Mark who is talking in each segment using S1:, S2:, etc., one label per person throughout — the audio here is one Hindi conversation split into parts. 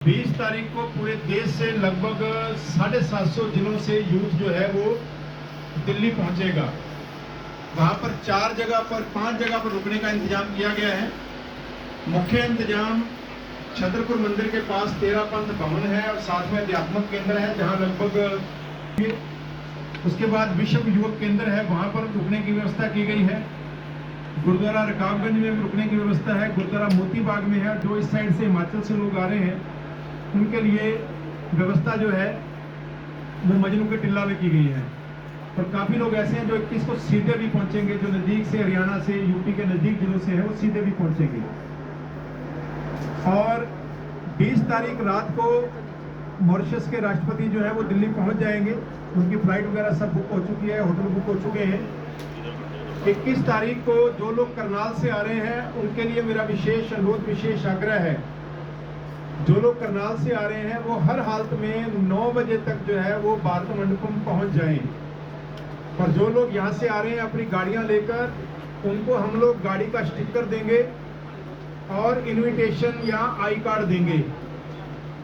S1: 20 तारीख को पूरे देश से लगभग 750 जिलों से यूथ जो है वो दिल्ली पहुंचेगा। वहां पर 5 जगह पर रुकने का इंतजाम किया गया है। मुख्य इंतजाम छतरपुर मंदिर के पास 13 पंथ भवन है और साथ में अध्यात्मक केंद्र है जहां लगभग उसके बाद विश्व युवक केंद्र है, वहां पर रुकने की व्यवस्था की गई है। गुरुद्वारा रकाबगंज में भी रुकने की व्यवस्था है। गुरुद्वारा मोती बाग में है। जो इस साइड से हिमाचल से लोग आ रहे हैं उनके लिए व्यवस्था जो है वो मजनू के टिल्ला में की गई है। और काफ़ी लोग ऐसे हैं जो 21 को सीधे भी पहुंचेंगे, जो नज़दीक से हरियाणा से यूपी के नज़दीक जिलों से है वो सीधे भी पहुंचेंगे। और 20 तारीख रात को मॉरिशस के राष्ट्रपति जो है वो दिल्ली पहुंच जाएंगे। उनकी फ्लाइट वगैरह सब बुक हो चुकी है, होटल बुक हो चुके हैं। 21 तारीख को जो लोग करनाल से आ रहे हैं उनके लिए मेरा विशेष अनुरोध, विशेष आग्रह है। जो लोग करनाल से आ रहे हैं वो हर हालत में 9 बजे तक जो है वो भारत मंडपम पहुंच जाएं। और जो लोग यहाँ से आ रहे हैं अपनी गाड़ियाँ लेकर, उनको हम लोग गाड़ी का स्टिकर देंगे और इनविटेशन या आई कार्ड देंगे।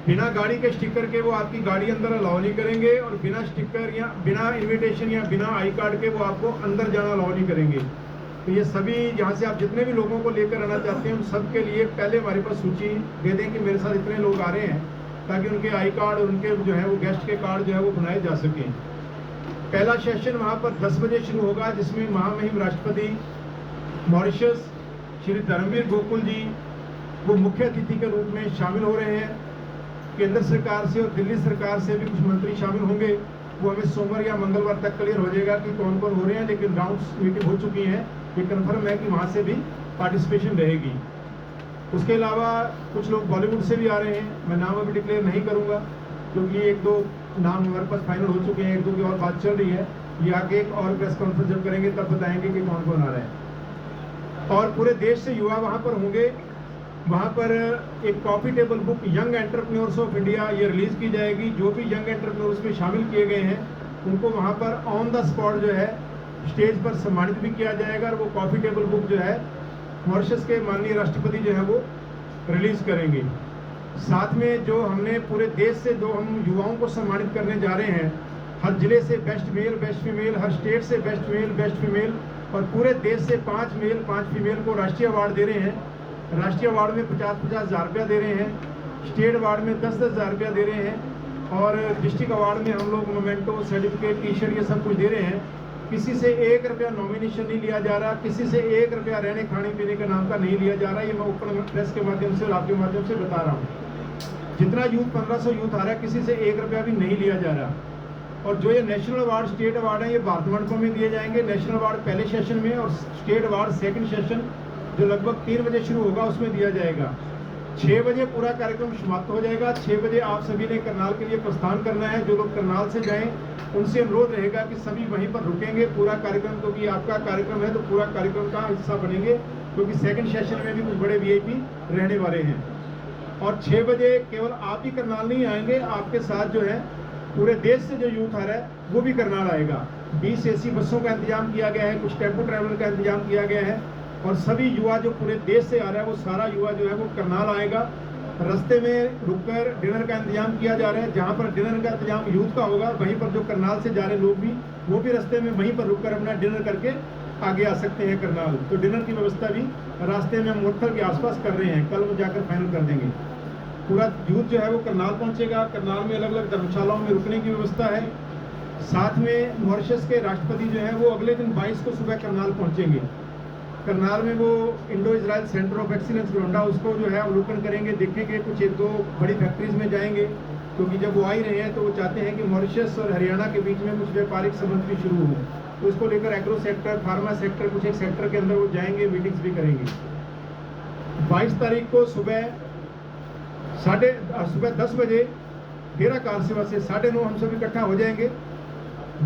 S1: बिना गाड़ी के स्टिकर के वो आपकी गाड़ी अंदर अलाउ नहीं करेंगे और बिना स्टिकर या बिना इनविटेशन या बिना आई कार्ड के वो आपको अंदर जाना अलाउ नहीं करेंगे। तो ये सभी यहाँ से आप जितने भी लोगों को लेकर आना चाहते हैं उन सब के लिए पहले हमारे पास सूची दे दें कि मेरे साथ इतने लोग आ रहे हैं, ताकि उनके आई कार्ड और उनके जो है वो गेस्ट के कार्ड जो है वो बनाए जा सकें। पहला सेशन वहाँ पर 10 बजे शुरू होगा, जिसमें महामहिम राष्ट्रपति मॉरिशस श्री धर्मवीर गोकुल जी वो मुख्य अतिथि के रूप में शामिल हो रहे हैं। केंद्र सरकार से और दिल्ली सरकार से भी कुछ मंत्री शामिल होंगे। वो हमें सोमवार या मंगलवार तक क्लियर हो जाएगा कि कौन कौन हो रहे हैं, लेकिन राउंड्स मीटिंग हो चुकी है। ये कन्फर्म है कि वहाँ से भी पार्टिसिपेशन रहेगी। उसके अलावा कुछ लोग बॉलीवुड से भी आ रहे हैं। मैं नाम अभी डिक्लेयर नहीं करूँगा क्योंकि 1-2 नाम हमारे पास फाइनल हो चुके हैं, 1-2 की और बात चल रही है। ये आगे एक और प्रेस कॉन्फ्रेंस जब करेंगे तब बताएंगे कि कौन कौन आ रहे हैं। और पूरे देश से युवा वहाँ पर होंगे। वहाँ पर एक coffee table book young entrepreneurs of India ये रिलीज़ की जाएगी। जो भी यंग एंटरप्रेन्योर्स में शामिल किए गए हैं उनको वहाँ पर ऑन द स्पॉट जो है स्टेज पर सम्मानित भी किया जाएगा। और वो कॉफी टेबल बुक जो है मॉरिशस के माननीय राष्ट्रपति जो है वो रिलीज़ करेंगे। साथ में जो हमने पूरे देश से जो हम युवाओं को सम्मानित करने जा रहे हैं, हर जिले से बेस्ट मेल, बेस्ट फीमेल, हर स्टेट से बेस्ट मेल, बेस्ट फीमेल, और पूरे देश से 5 मेल 5 फीमेल को राष्ट्रीय अवार्ड दे रहे हैं। राष्ट्रीय अवार्ड में 50-50 हज़ार रुपया दे रहे हैं, स्टेट अवार्ड में 10-10 हज़ार रुपया दे रहे हैं, और डिस्ट्रिक्ट अवार्ड में हम लोग मोमेंटो, सर्टिफिकेट, टी शर्ट ये सब कुछ दे रहे हैं। किसी से 1 रुपया नॉमिनेशन नहीं लिया जा रहा, किसी से 1 रुपया रहने खाने पीने के नाम का नहीं लिया जा रहा। ये मैं ओपन प्रेस के माध्यम से और आपके माध्यम से बता रहा हूँ। जितना यूथ 1500 यूथ आ रहा है, किसी से 1 रुपया भी नहीं लिया जा रहा। और जो ये नेशनल अवार्ड, स्टेट अवार्ड है, ये भारत मंडपम में दिए जाएंगे। नेशनल अवार्ड पहले सेशन में और स्टेट अवार्ड सेकंड सेशन जो लगभग 3 बजे शुरू होगा उसमें दिया जाएगा। 6 बजे पूरा कार्यक्रम समाप्त हो जाएगा। 6 बजे आप सभी ने करनाल के लिए प्रस्थान करना है। जो लोग करनाल से जाएं उनसे अनुरोध रहेगा कि सभी वहीं पर रुकेंगे पूरा कार्यक्रम, क्योंकि आपका कार्यक्रम है तो पूरा कार्यक्रम का हिस्सा बनेंगे, क्योंकि सेकंड सेशन में भी कुछ बड़े वीआईपी रहने वाले हैं। और 6 बजे केवल आप ही करनाल नहीं आएंगे, आपके साथ जो है पूरे देश से जो यूथ आ रहा है वो भी करनाल आएगा। 20 एसी बसों का इंतजाम किया गया है, कुछ टेम्पो ट्रैवलर का इंतजाम किया गया है, और सभी युवा जो पूरे देश से आ रहा है वो सारा युवा जो है वो करनाल आएगा। रास्ते में रुककर डिनर का इंतजाम किया जा रहा है। जहाँ पर डिनर का इंतजाम यूथ का होगा, वहीं पर जो करनाल से जा रहे लोग भी वो भी रास्ते में वहीं पर रुककर अपना डिनर करके आगे आ सकते हैं करनाल। तो डिनर की व्यवस्था भी रास्ते में हम मोटथल के आसपास कर रहे हैं, कल वो जाकर फाइनल कर देंगे। पूरा यूथ जो है वो करनाल पहुँचेगा। करनाल में अलग अलग धर्मशालाओं में रुकने की व्यवस्था है। साथ में मॉरिशस के राष्ट्रपति जो है वो अगले दिन 22 को सुबह करनाल पहुँचेंगे। करनाल में वो Indo Israel centre of excellence Gonda उसको जो है अवलोकन करेंगे, देखेंगे। कुछ 1-2 बड़ी फैक्ट्रीज में जाएंगे, क्योंकि जब वो आ ही रहे हैं तो वो चाहते हैं कि मॉरिशस और हरियाणा के बीच में कुछ व्यापारिक संबंध भी शुरू हो। तो उसको लेकर एग्रो सेक्टर, फार्मा सेक्टर, कुछ एक सेक्टर के अंदर वो जाएंगे, मीटिंग्स भी करेंगे। 22 तारीख को सुबह 10 बजे डेरा कार सेवा से 9:30 हम सब इकट्ठा हो जाएंगे।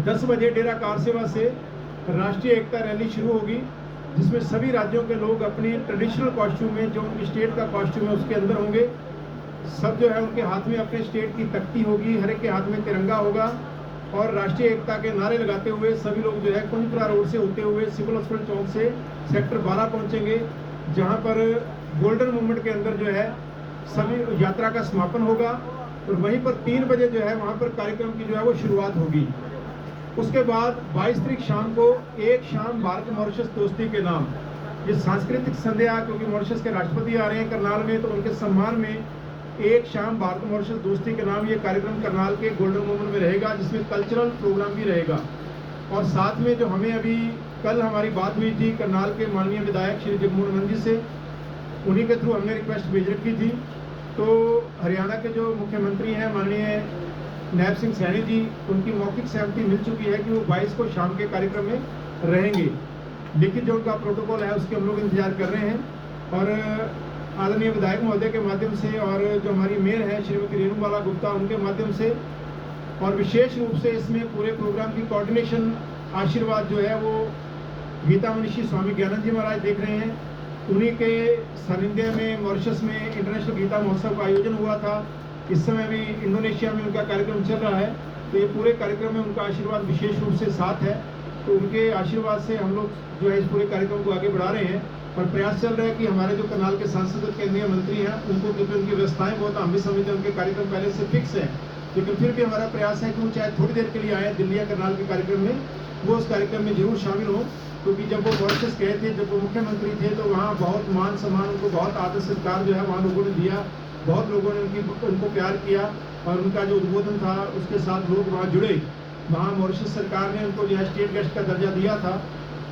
S1: 10 बजे डेरा कार सेवा से राष्ट्रीय एकता रैली शुरू होगी, जिसमें सभी राज्यों के लोग अपने ट्रेडिशनल कॉस्ट्यूम में, जो उनकी स्टेट का कॉस्ट्यूम है उसके अंदर होंगे। सब जो है उनके हाथ में अपने स्टेट की तख्ती होगी, हर एक के हाथ में तिरंगा होगा, और राष्ट्रीय एकता के नारे लगाते हुए सभी लोग जो है कुंजपुरा रोड से होते हुए सिविल हॉस्पिटल चौक से सेक्टर 12 पहुंचेंगे, जहां पर गोल्डन मूवमेंट के अंदर जो है सभी यात्रा का समापन होगा और वहीं पर 3 बजे जो है वहाँ पर कार्यक्रम की जो है वो शुरुआत होगी। उसके बाद 22 तारीख शाम को एक शाम भारत मॉरिशस दोस्ती के नाम ये सांस्कृतिक संध्या, क्योंकि मॉरिशस के राष्ट्रपति आ रहे हैं करनाल में, तो उनके सम्मान में एक शाम भारत मॉरिशस दोस्ती के नाम ये कार्यक्रम करनाल के गोल्डन मोमेंट में रहेगा, जिसमें कल्चरल प्रोग्राम भी रहेगा। और साथ में जो हमें अभी कल हमारी बात हुई थी करनाल के माननीय विधायक श्री जगमोहन आनंद जी से, उन्हीं के थ्रू हमने रिक्वेस्ट भेज रखी थी। तो हरियाणा के जो मुख्यमंत्री हैं माननीय नायब सिंह सैनी जी, उनकी मौखिक सहमति मिल चुकी है कि वो 22 को शाम के कार्यक्रम में रहेंगे। लिखित जो उनका प्रोटोकॉल है उसके हम लोग इंतजार कर रहे हैं। और आदरणीय विधायक महोदय के माध्यम से और जो हमारी मेयर है श्रीमती रेणुबाला गुप्ता, उनके माध्यम से और विशेष रूप से इसमें पूरे प्रोग्राम की कोऑर्डिनेशन आशीर्वाद जो है वो गीता मनीषी स्वामी ज्ञानंद जी महाराज देख रहे हैं। उन्हीं के सानिध्य में मॉरिशस में इंटरनेशनल गीता महोत्सव का आयोजन हुआ था। इस समय भी इंडोनेशिया में उनका कार्यक्रम चल रहा है, तो ये पूरे कार्यक्रम में उनका आशीर्वाद विशेष रूप से साथ है। तो उनके आशीर्वाद से हम लोग जो है इस पूरे कार्यक्रम को आगे बढ़ा रहे हैं और प्रयास चल रहा है कि हमारे जो करनाल के सांसद और केंद्रीय मंत्री हैं उनको, क्योंकि उनकी व्यवस्थाएं बहुत हम भी समझते हैं, उनके कार्यक्रम पहले से फिक्स है, लेकिन फिर भी हमारा प्रयास है कि वो चाहे थोड़ी देर के लिए आए दिल्ली या करनाल के कार्यक्रम में, वो उस कार्यक्रम में जरूर शामिल हों। क्योंकि जब वो मॉरिशस गए थे, जब वो मुख्यमंत्री थे, तो वहाँ बहुत मान सम्मान, उनको बहुत आदर सत्कार जो है वहाँ लोगों ने दिया, बहुत लोगों ने उनको प्यार किया और उनका जो उद्बोधन था उसके साथ लोग वहाँ जुड़े। वहाँ मॉरिशस सरकार ने उनको जो है स्टेट गेस्ट का दर्जा दिया था।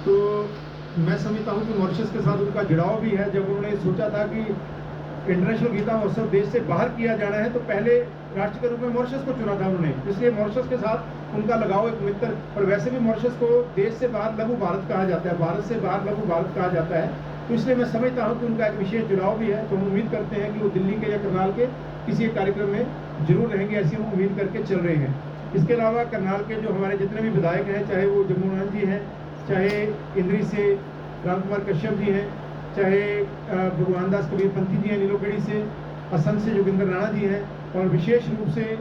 S1: तो मैं समझता हूँ कि मॉरिशस के साथ उनका जुड़ाव भी है। जब उन्होंने सोचा था कि इंटरनेशनल गीता महोत्सव देश से बाहर किया जाना है, तो पहले राष्ट्र के रूप में मॉरिशस को चुना था उन्होंने, इसलिए मॉरिशस के साथ उनका लगाव एक मित्र। और वैसे भी मॉरिशस को देश से बाहर लघु भारत कहा जाता है, भारत से बाहर लघु भारत कहा जाता है, तो इसलिए मैं समझता हूँ कि उनका एक विशेष जुड़ाव भी है। तो हम उम्मीद करते हैं कि वो दिल्ली के या करनाल के किसी एक कार्यक्रम में जरूर रहेंगे, ऐसी हम उम्मीद करके चल रहे हैं। इसके अलावा करनाल के जो हमारे जितने भी विधायक हैं, चाहे वो जगमोहन आनंद जी हैं, चाहे इंद्री से राम कुमार कश्यप जी हैं, चाहे भगवान दास कबीरपंथी जी हैं नीलोखेड़ी से, असम से जोगिंदर राणा जी हैं, और विशेष रूप से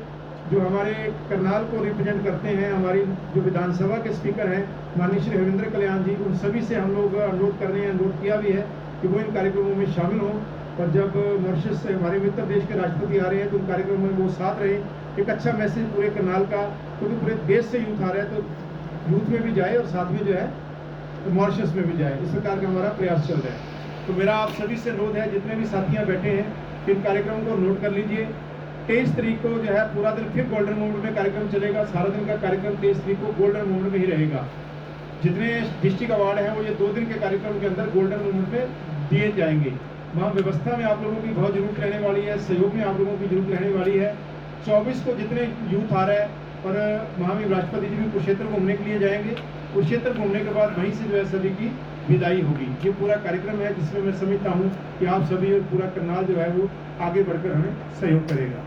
S1: जो हमारे करनाल को रिप्रेजेंट करते हैं हमारी जो विधानसभा के स्पीकर हैं माननीय श्री रविंद्र कल्याण जी, उन सभी से हम लोग अनुरोध कर रहे हैं, अनुरोध किया भी है कि वो इन कार्यक्रमों में शामिल हों। और जब मॉरिशस से हमारे मित्र देश के राष्ट्रपति आ रहे हैं तो उन कार्यक्रमों में वो साथ रहे। एक अच्छा मैसेज पूरे करनाल का, क्योंकि पूरे देश से यूथ आ रहा है, तो यूथ में भी जाए और साथ में जो है तो मॉरिशस में भी जाए, इस प्रकार का हमारा प्रयास चल रहा है। तो मेरा आप सभी से अनुरोध है, जितने भी साथियाँ बैठे हैं, इन कार्यक्रम को नोट कर लीजिए। 23 तारीख को जो है पूरा दिन फिर गोल्डन मोमेंट में कार्यक्रम चलेगा। सारा दिन का कार्यक्रम 23 तारीख को गोल्डन मोमेंट में ही रहेगा। जितने डिस्ट्रिक्ट अवार्ड हैं वो ये 2 दिन के कार्यक्रम के अंदर गोल्डन मोमेंट में दिए जाएंगे। वहाँ व्यवस्था में आप लोगों की बहुत जरूरत रहने वाली है, सहयोग में आप लोगों की जरूरत रहने वाली है। 24 को जितने यूथ आ रहा है, और वहाँ भी राष्ट्रपति जी भी कुरुक्षेत्र घूमने के लिए जाएंगे। कुरुक्षेत्र घूमने के बाद वहीं से जो है सभी की विदाई होगी। ये पूरा कार्यक्रम है जिसमें मैं समझता हूँ कि आप सभी और पूरा करनाल जो है वो आगे बढ़कर हमें सहयोग करेगा।